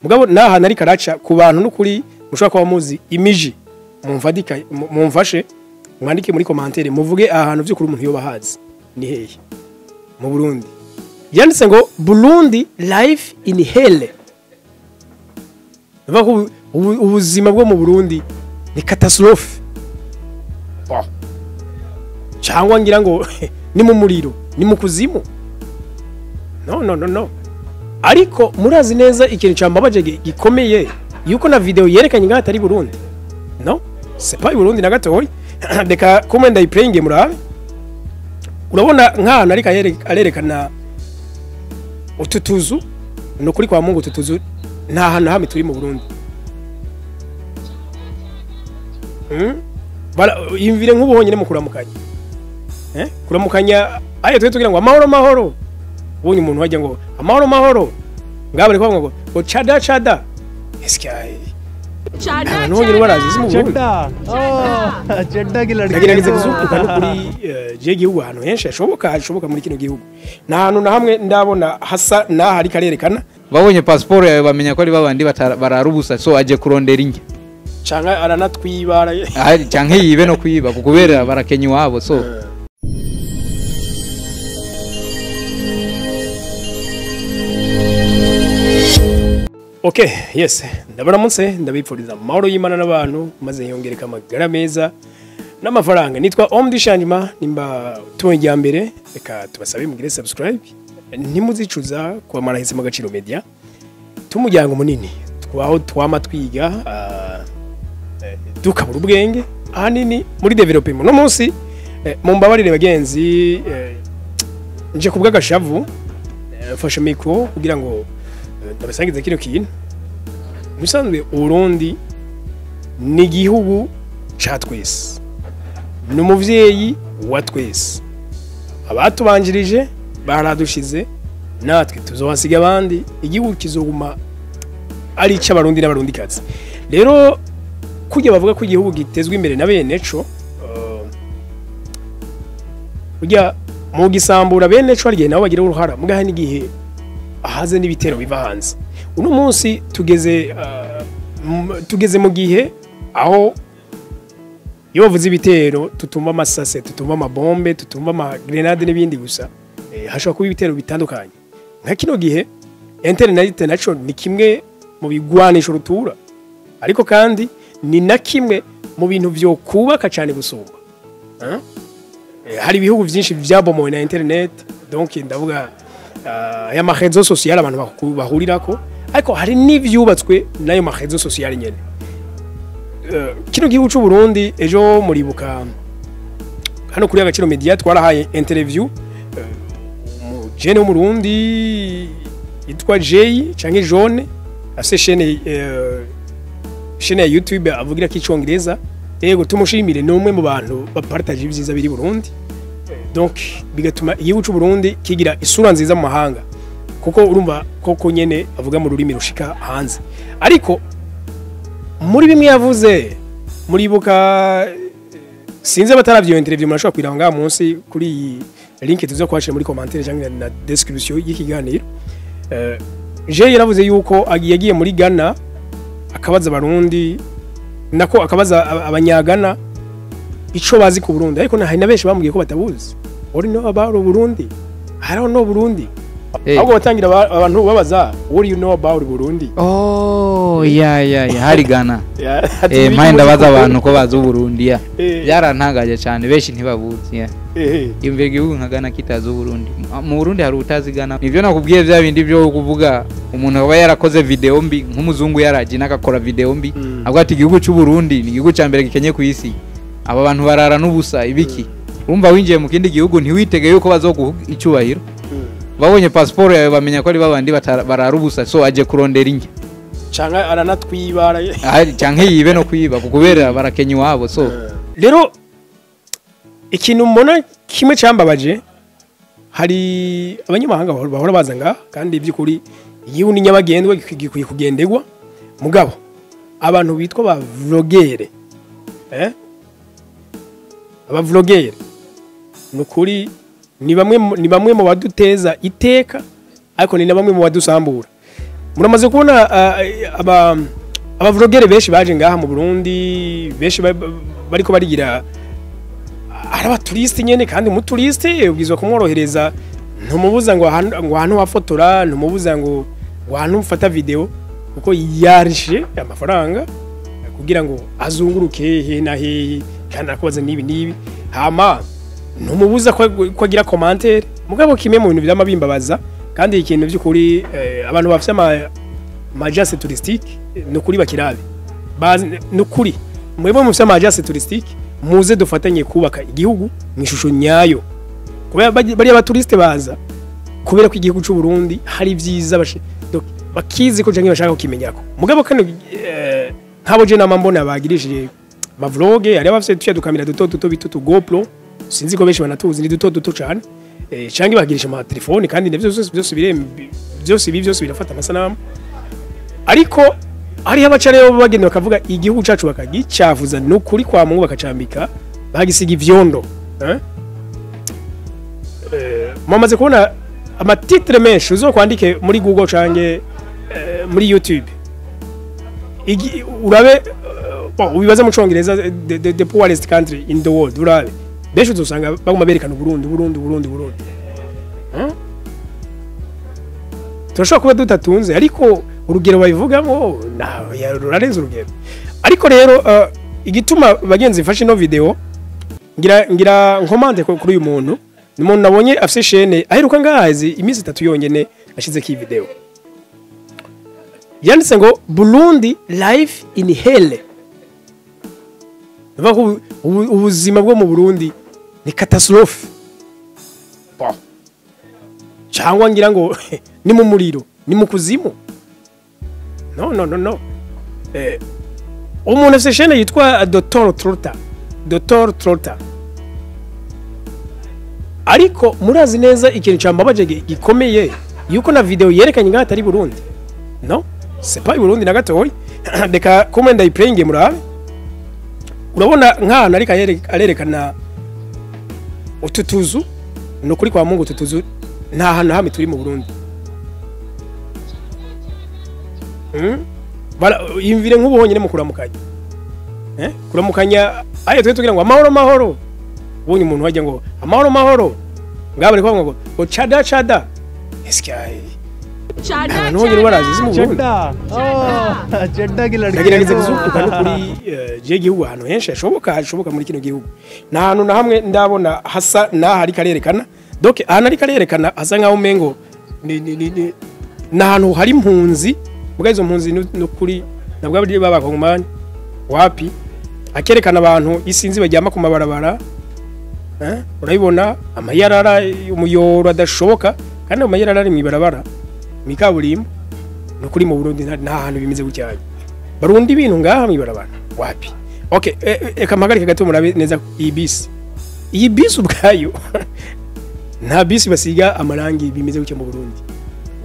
mugabo naha nari karaca ku bantu n'ukuri mushaka kwa muzi imiji mumfadika mumfashe mwandike muri commentaire muvuge ahantu by'ukuri umuntu yoba hazi ni hehe mu Burundi yanditse ngo Burundi life in hell bako ubuzima bwo mu Burundi ni catastrophe cyangwa ngira ngo ni mu muriro ni mu kuzimu no ariko murazi neza ikintu cyambabaje gikomeye yuko na video yerekanye ngaho atari Burundi no c'est pas Burundi na gatoyi deka komenda iplaying murabe urabona nkana ariko arerekana ututuzu no kuri kwa Mungu ututuzu nta hana hamwe turi mu Burundi bala imvire nk'ubuhonyene mu kuramukanya kuramukanya ayo twe tugira ngo amahoro ubonye umuntu wajya ngo amahoro ngabare kwa ngo chada eske chada no barazi mu chada chada ki ladki nagiragize kuzuka no kuri je gihugu hano henshi ashoboka muri kino gihugu na hano na hamwe ndabona hasa na hari karerekana babonye passport yawe bamenya ko ari babandi bararubusa so aje kurondera inge cyanga aranatwibara cyanga yibe no kwiba kukubera barakenyi wabo so Okay, yes. Ndabaramutse ndabipfuriza amahoro y'Imana n'abantu maze yongereka amagara meza n'amafaranga. Nitwa Omdi Shanjima nimba tubonye mbere reka tubasabe mugire subscribe. Ntimuzicuza kwa marahise mu Agaciro Media. Tumujyango munini. Twaho twama twiga dukabura ubwenge ahanini muri development. No munsi mumbabarire bagenzi nje kubwa gashavu fasha micro kugira ngo ndabasangiza kino kintu musanzwe Burundi ni gihugu ca twese n'umuvyeyi wa twese abatubanjirije baradushize natwe tuzohasiga abandi igihugu kizoguma ari cy'abarundi n'abarundikazi rero kujya bavuga ko igihugu gitezwe imbere na beneco kujya mu gisambura beneco ariye nabo bagira uruhara mugaha n'igihe ahaze n'ibitero biva hanze uno munsi tugeze mu gihe aho iyo bavuze ibitero tutumva amasase tutumva amabombe tutumva amagrenade n'ibindi gusa hashobora kuba ibitero bitandukanye nka kino gihe internet naco ni kimwe mu bigwanisho rutura ariko kandi ni na kimwe mu bintu byo kubaka cyane gusumba hari ibihugu byinshi byabomowe na internet donc ndavuga aya marezo sociale abantu bahurirako ariko hari n'ivyubatswe nayo marezo sociale nyene kino gihugu cy'u Burundi ejo muribuka hano kuri Agaciro Media twarahaye interview mu jene mu Burundi yitwa Jay canke Jaune ase chaîne ya YouTube avugira k'icongereza yego tumushimire n'umwe mu bantu bapartage ibyiza biri Burundi donc bigatuma igihugu cy'u Burundi kigira isura nziza mu mahanga kuko urumva koko nyene avuga mu rurimi rushika hanze ariko muri bimwe yavuze muribuka sinze bataravyo interview murashobora kwiranga ngaha munsi kuri link tuzo kwashira muri commentaire cyangwa na description y'ikiganiro je yaravuze yuko yagiye muri Ghana akabaza abarundi nako akabaza abanyagana ico bazi ku Burundi ariko hari na benshi bambwiye ko batabuzi ori no about Burundi I don't know Burundi ahubwo batangira abantu babaza what do you know about Burundi yeah hari Ghana mind abaza abantu ko bazi Burundi byarantangaje cyane benshi ntibabuzi imve gihugu nka Ghana kitazi Burundi mu Burundi hari utazi Ghana nivyo nakubwiye bya bindi byo kuvuga umuntu aba yarakoze video mbi nk'umuzungu yaraje nakakora video mbi ahubwo ati igihugu cy'u Burundi ni igihugu cyambere gikenye ku isi aba bantu barara n'ubusa ibiki urumva winjiye mu kindi gihugu ntiwitege yuko bazoguha icyubahiro babonye passport yawe bamenya ko ari babandi bararubusa so aje kurondera inge cyanga aranatwibara cyanga yibe no kwiba kukubera barakenyi wabo so rero ikintu mbona kimwe cyambabaje hari abanyamahanga bahora bazanga kandi by'ukuri igihugu ni nyabagendwa gikwiye kugendegwa mugabo abantu bitwa ba vlogere aba vlogere nukuri ni bamwe mu baduteza iteka ariko ni na bamwe mu badusambura muramaze kubona abavlogere benshi baje ngaha mu Burundi benshi bariko barigira araba turiste nyene kandi mu turiste ubwizwa kumworohereza ntumubuza ngo ahantu wafotora ntumubuza ngo ahantu mfata video kuko yarishe amafaranga kugira ngo azunguruke he na he kandi akoze nibi hama ntumubuza ko agira commentaire mugabo kimwe mu bintu by'amabimbabaza kandi ikintu by'ukuri abantu bafite amajase touristique no kuri bakirabe no kuri mwebwe mu amajase touristique muze dufatanye kubaka igihugu mwishusho nyayo kubera bari abaturiste baza kubera ko igihugu cy'u Burundi hari byiza bakizi ko jange bashaka kukimenyako mugabo kano nkabo je namambona bagirishije ma vlog ari abafite tuya dukamera duto bitutu GoPro sinzi ko benshi banatuzi ni duto cyane canke bagirisha ama telefone kandi byose birafata amasanamu ariko ari abacare bagenda bakavuga igihugu cacu bakagicavuza no kuri kwa Mungu bakacambika bagisiga ivyondo mwamaze kubona ama titre menshi uzokwandike muri Google canke muri YouTube urabe ubibaza mu Congereza the poorest country in the world urabe besho uzosanga baguma berekana Burundi turashobora kuba dutatunze ariko urugero bayivugamo rurarenze urugero ariko rero igituma bagenzi mfashe no video ngira nkomande kuri uyu muntu ni umuntu nabonye afise chaîne aheruka ngahazi imizi 3 yonyene ashize ki video yanditse ngo Burundi life in hell Nvaho ubuzima bwo mu Burundi ni catastrophe cyangwa ngira ngo ni mu muriro ni mu kuzimu no umuntu afite chaîne yitwa Dr. Trotter ariko murazi neza ikintu cyambabaje gikomeye yuko na video yerekanye ngaha atari Burundi no c'est pas Burundi na gatoyi deka komenda iplaying murabe urabona nkana ariko arerekana ututuzu no kuri kwa Mungu ututuzu nta hantu hamwe turi mu Burundi imvire nk'ubuhonyene mu kuramukanya kuramukanya ayo tugira ngo amahoro ubonye umuntu wajya ngo amahoro ngabane kwa ngo chada eskiaye chada none barazizi mu Burundi chada gilarigeze kuzuka no kuri je gihugu hano henshi hashoboka muri kino gihugu na hantu na hamwe ndabona hasa na hari karerekana donc ana ari karerekana hasa nkaho mengo na hantu hari impunzi muga izo mpunzi no kuri nabwo abari babakongomani wapi akerekana abantu isinzi bajyama ku mabarabara urabibona amayarara umuyoro adashoboka kandi amayarara ari mwibarabara mikaburimbo no kuri mu Burundi nta hantu bimeze gucyanye barundi ibintu ngaha mwibarabara wapi okay ekampagarika gato murabe neza iyi bisi ubwayo nta bisi basiga amarangi bimeze gucya mu Burundi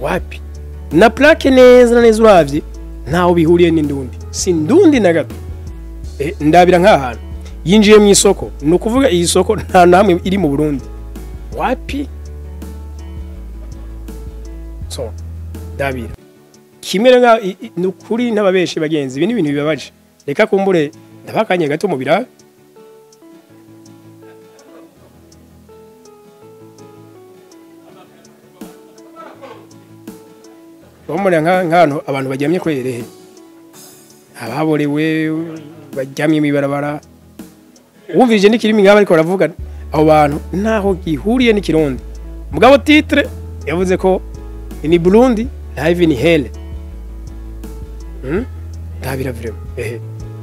wapi na plaque neza uravye ntaho bihuriye n'indundi si ndundi na gato ndabira nk'ahantu yinjiye mu isoko no kuvuga iyi soko nta namwe iri mu Burundi wapi so ndabira kimwe nga nukuri n'ababeshe bagenzi ibi ni ibintu bibabaje reka kumbure ndabakanye gato mu birabe bomore nk'ahantu abantu bajyamye kwerehe ababorewe bajyamye mibarabara wumvije n'ikirimi ngaba ariko baravuga abo bantu ntaho gihuriye n'ikirundi mugabo titre yavuze ko ni Burundi live in hell ndabira vrema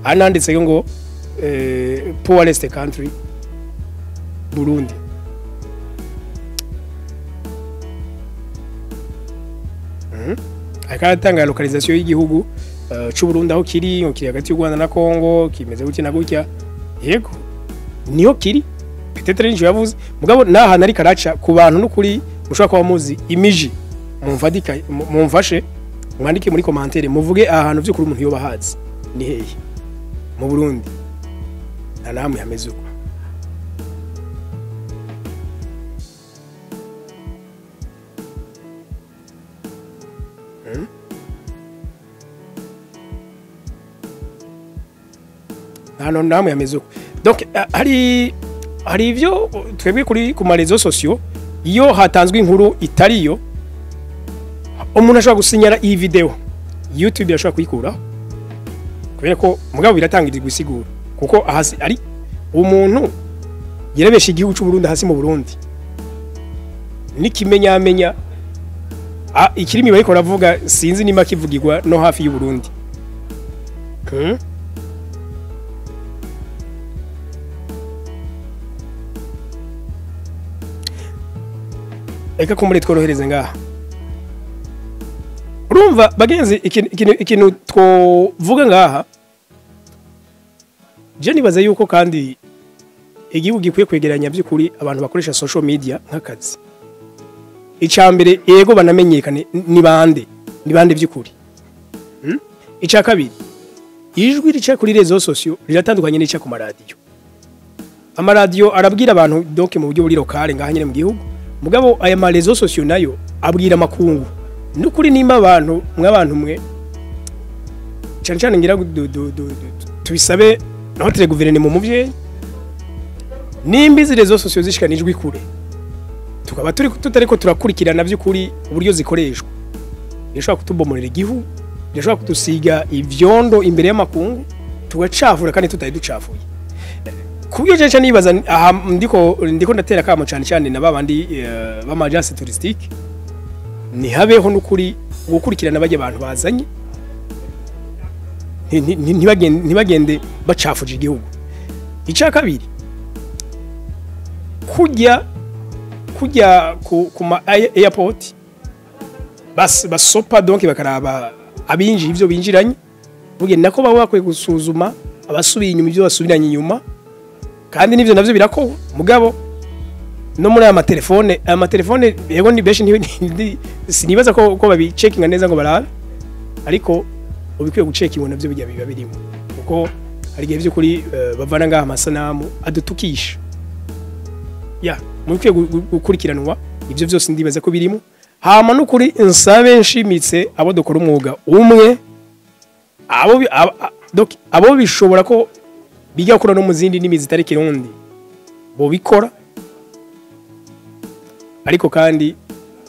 ananditse ngo poorest country Burundi akatanga localisation y'igihugu cy'u Burundi aho kiri hagati y'u Rwanda na Kongo kimeze gutya na gutya yego niyo kiri peut-être n'icyo yavuze mugabo naha nari karaca ku bantu n'ukuri mushaka kuba muzi imiji mumfashe mwandike muri commentaire muvuge ahantu by'ukuri umuntu yo bahazi ni hehe mu Burundi namwe hameze uko nta no namwe yameze uko donc hari ivyo twebwe kuri ku marezo sociaux iyo hatanzwe inkuru itariyo umuntu ashobora gusinyara iyi video YouTube yashobora kuyikura kubera ko mugabo biratangirizwa isigura kuko ahasi ari umuntu yerebesha igihugu cy'u Burundi hasi mu Burundi nikimenyamenya ikirimi bariko ravuga sinzi nima kivugirwa no hafi y'u Burundi eka kumure tworohereze ngaha urumva bagenzi ikintu twovuga ngaha je nibaza yuko kandi igihugu gikwiye kwegeranya by'ukuri abantu bakoresha social media nk'akazi icambere yego banamenyekane ni bande by'ukuri ica kabiri ijwi rica kuri rezo sociaux riratandukanye n'ica ku maradiyo amaradiyo arabwira abantu donc mu buryo buri lokale ngaha nyine mu gihugu mugabo aya ma rezo sociaux nayo abwira makungu nukuri nimba abantu mwe cyane ngira tubisabe notre gouvernement mu bye nimba izi rezo sociaux zishikanijwe kure tukaba tutariko turakurikirana by'ukuri uburyo zikoreshwa yashobora kutubomorera igihugu yashobora kutusiga ivyondo imbere y'amakungu tugacafura kandi tutari ducafuye kubyo jeje nibaza aha ndiko ndatera kamo cyane na babandi b'amagence touristique ni habeho nukuri gukurikirana bajye abantu bazanye ntibagende bacafuje igihugu icya kabiri kujya ku ma airport basopa donc bakaraba abinji ivyo binjiranye bugende nako baba bakwiye gusuzuma abasubiye inyuma ivyo basubiranye inyuma kandi nivyo navyo birako mugabo no muri aya telefone yego ni beshi sinibaza ko babi checkinga neza ngo barabe ariko ubikwiye gucekinga navyo bijya biba birimo kuko hari gihe byo kuri bavana ngaha amasanamu adutukisha ya mukwiye gukurikiranwa ivyo byose ndibaza ko birimo hama no kuri insabe nshimitse abo dokora umwuga umwe abo bishobora ko bijya kura no muzindi nimizi zitari kirundi bo bikora ariko kandi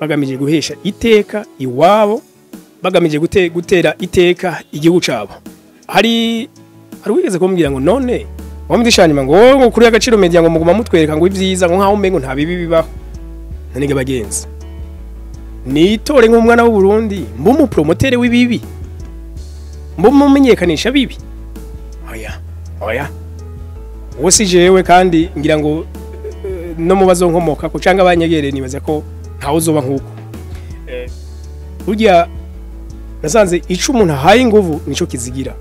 bagamije guhesha iteka iwabo bagamije gutera iteka igihugu cabo hari wigeze kumbwira ngo none wamudishanyima ngo kuri Agaciro media ngo muguma mutwereka ngo ivyiza ngo nkaho mbengo nta bibi bibaho none bagenzi nitore nk'umwana w'u Burundi mbumu promotere w'ibibi mbumu menyekanisha bibi oya wose jewe kandi ngira ngo no mubazo nkomoka ko canga abanyegereye nibaza ko ntawo uzoba nkuko burya nasanze ico umuntu ahaye inguvu nico kizigira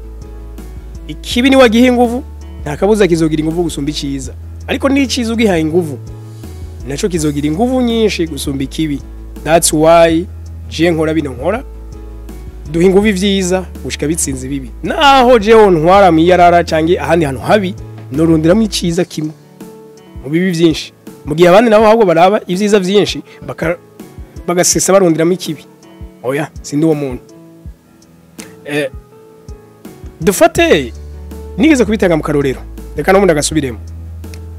ikibi ni wagihe inguvu nta kabuza kizogira inguvu gusumba iciza ariko ni iciza ugihaye inguvu naco kizogira inguvu nyinshi gusumba ikibi that's why je nkora bino nkora duha inguvu ivyiza gushika bitsinze bibi naho je ntwara miyarara cange ahandi hantu habi norundiramo iciza kimwe mu bibi byinshi mu gihe abandi nabo ahubwo baraba ivyiza byinshi bagasesa barundiramo ikibi oya sindi uwo muntu dufate nigeze kubitanga mu karorero reka no mundi agasubiremo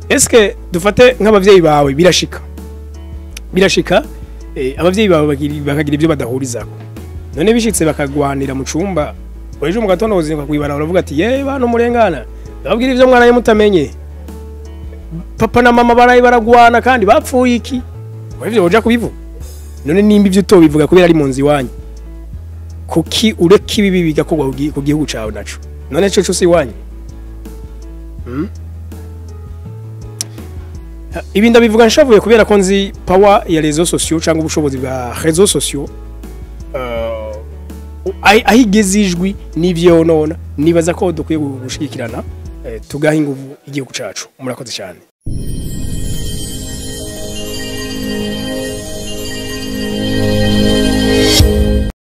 eske dufate nk'abavyeyi bawe birashika abavyeyi bawe bakagira ibyo badahurizako none bishitse bakagwanira mu cumba ejo mu gatondo uzinga kwibara uravuga ati bano murengana babwira ivyo mwana mutamenye papa na mama barayi baragwana kandi bapfuye iki wevyo uja kubivuga none nimba ivyo utobivuga kubera ari munzi wanyu kuki ureka ibibi bigakogwa ku gihugu cawe naco none cyo cyose wanyu ibi ndabivuga nshavuye kubera ko nzi power ya rezo sociaux cyangwa ubushobozi bwa rezo sociaux ahigeze ijwi n'ivyo nona nibaza ko dukwiye gushikirana tugaha inguvu igihugu cacu murakoze cyane